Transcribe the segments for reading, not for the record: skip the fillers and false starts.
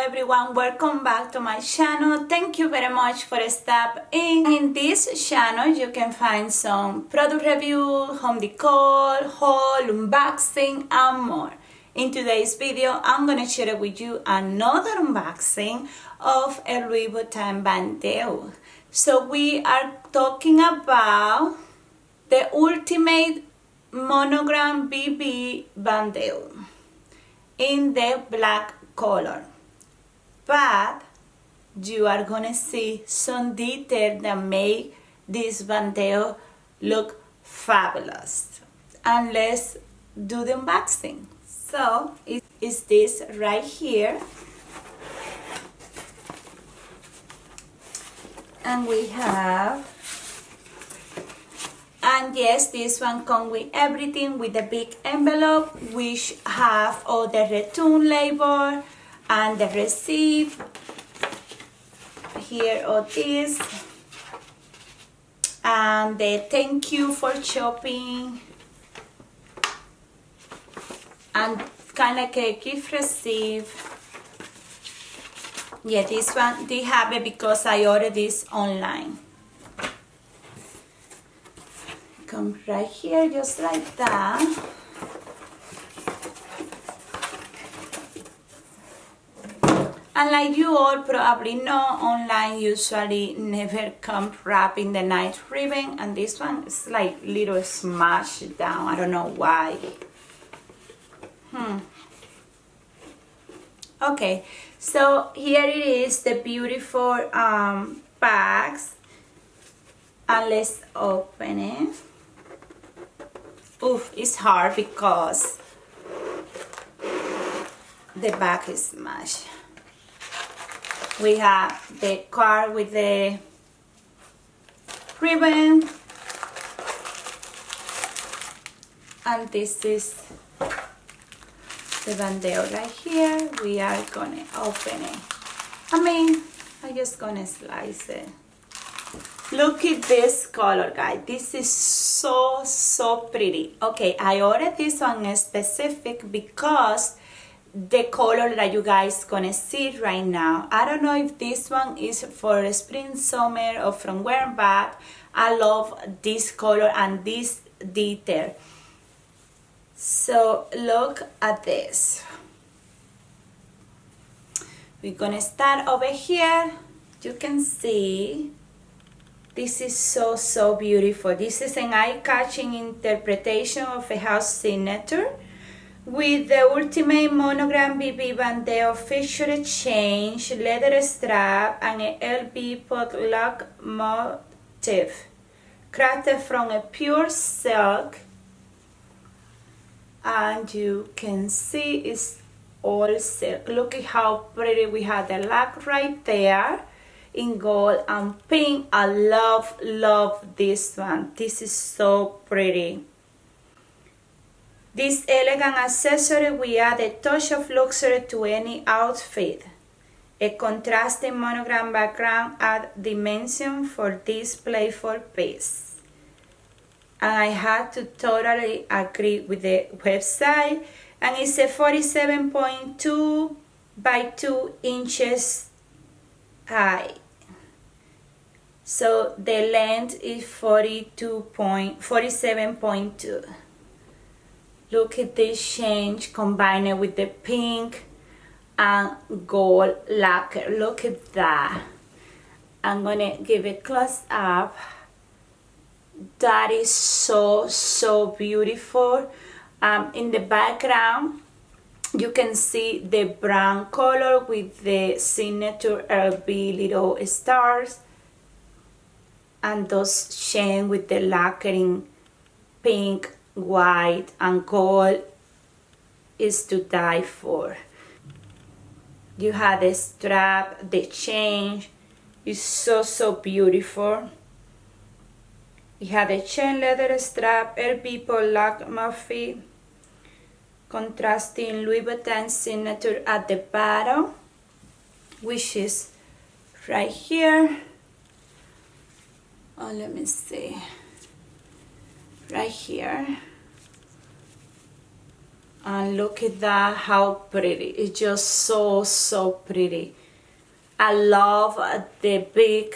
everyone, welcome back to my channel. Thank you very much for stopping in this channel. You can find some product review, home decor, haul, unboxing and more. In today's video I'm gonna share with you another unboxing of a Louis Vuitton Bandeau. So we are talking about the ultimate monogram BB Bandeau in the black color, but you are gonna see some details that make this Bandeau look fabulous. And let's do the unboxing. So it is this right here, and we have, and yes, this one comes with everything, with a big envelope which have all the return label and the receipt. Here all this, and the thank you for shopping, and kind of like a gift receipt. Yeah, this one they have it because I ordered this online. Come right here, just like that. And like you all probably know, online usually never come wrapped in the nice ribbon, and this one is like little smashed down. I don't know why. Okay, so here it is, the beautiful bags, and let's open it. Oof, it's hard because the bag is smashed. We have the card with the ribbon, and this is the Bandeau right here. We are gonna open it. I'm just gonna slice it. Look at this color, guys. This is so pretty. Okay, I ordered this one specific because the color that you guys gonna see right now. I don't know if this one is for spring, summer, or from wearing back. I love this color and this detail. So look at this. We're gonna start over here. You can see this is so beautiful. This is an eye-catching interpretation of a house signature with the ultimate monogram BB Bandeau featured change, leather strap, and a LB potluck motif, crafted from a pure silk. And you can see it's all silk. Look at how pretty. We have the lock right there in gold and pink. I love this one. This is so pretty. This elegant accessory will add a touch of luxury to any outfit. A contrasting monogram background adds dimension for this playful piece. And I had to totally agree with the website. And it's a 47.2 by 2 inches high. So the length is 47.2. Look at this change combined with the pink and gold lacquer. Look at that. I'm gonna give it a close up. That is so beautiful. In the background you can see the brown color with the signature LB little stars, and those chain with the lacquering pink, white and gold is to die for. You have the strap, the chain is so beautiful. You have the chain leather strap, LB potluck motif, contrasting Louis Vuitton signature at the bottom, which is right here. Oh, let me see. Right here. And look at that, how pretty. It's just so pretty. I love the big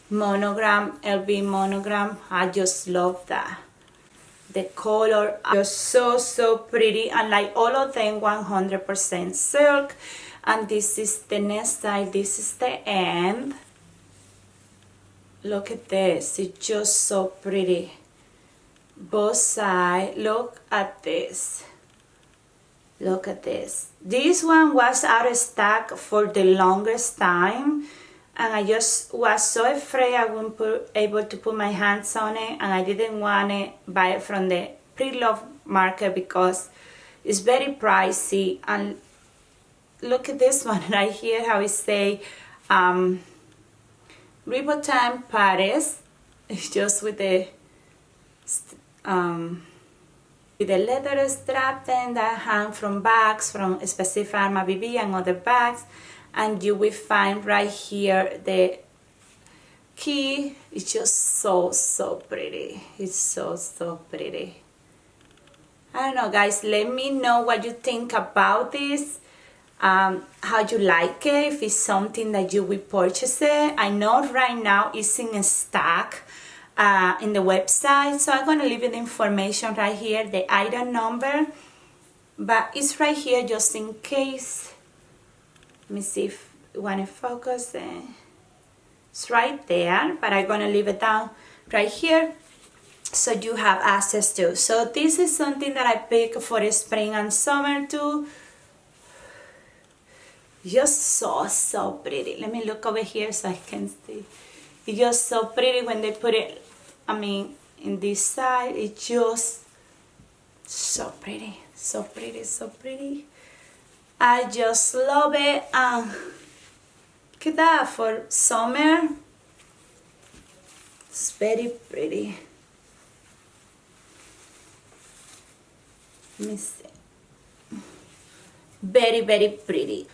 monogram, LV monogram. I just love that. The color is so pretty, and like all of them 100% silk. And this is the next side, this is the end. Look at this, it's just so pretty. Both sides, look at this. Look at this. This one was out of stock for the longest time, and I just was so afraid I wouldn't be able to put my hands on it, and I didn't want to buy it from the pre-love market because it's very pricey. And look at this one right here, how it say Louis Vuitton Paris. It's just with the leather strap then that hang from bags from specific Arma BB and other bags. And you will find right here the key. It's just so pretty. It's so pretty. I don't know, guys, let me know what you think about this, how you like it, if it's something that you will purchase it. I know right now it's in stock in the website, so I'm going to leave you the information right here, the item number, but it's right here just in case. Let me see if you want to focus. It's right there, but I'm going to leave it down right here so you have access to. So this is something that I picked for spring and summer too. Just so pretty. Let me look over here so I can see. It's just so pretty when they put it, I mean, in this side. It's just so pretty, so pretty. I just love it. Look at that, for summer. It's very pretty. Let me see. Very pretty.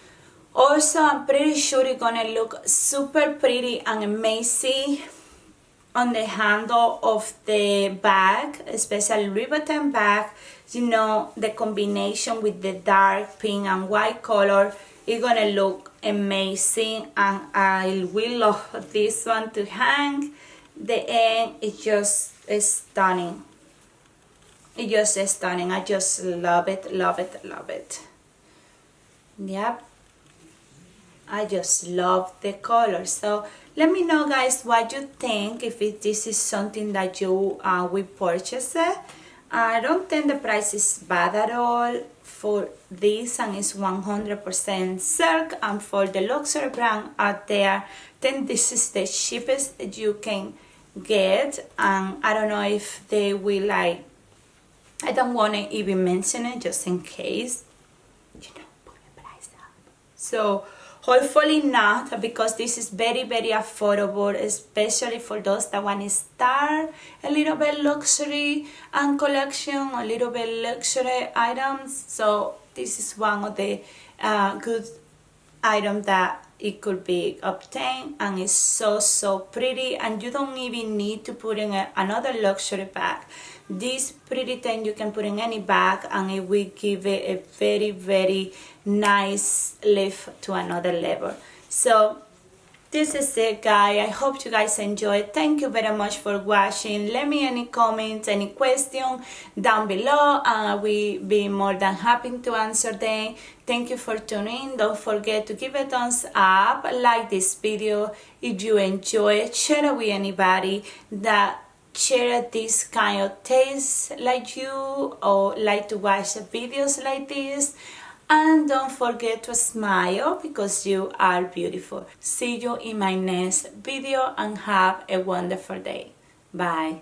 Also, I'm pretty sure it's gonna look super pretty and amazing on the handle of the bag, especially Louis Vuitton bag. You know, the combination with the dark pink and white color, it's gonna look amazing, and I will love this one to hang. The end is just stunning. It's just stunning. I just love it. Yep, I just love the color. So let me know, guys, what you think, if this is something that you will purchase it. I don't think the price is bad at all for this, and it's 100% silk, and for the luxury brand out there, then this is the cheapest that you can get. And I don't know if they will, like, I don't want to even mention it just in case, you know, put the price up. So hopefully not, because this is very affordable, especially for those that want to start a little bit luxury and collection, a little bit luxury items. So this is one of the good items that it could be obtained, and it's so pretty, and you don't even need to put in another luxury bag. This pretty thing you can put in any bag, and it will give it a very nice lift to another level. So this is it, guys. I hope you guys enjoyed. Thank you very much for watching. Let me any comments, any question down below, and I will be more than happy to answer them. Thank you for tuning in. Don't forget to give a thumbs up, like this video if you enjoy it, share it with anybody that share this kind of taste like you, or like to watch videos like this. And don't forget to smile, because you are beautiful. See you in my next video, and have a wonderful day. Bye.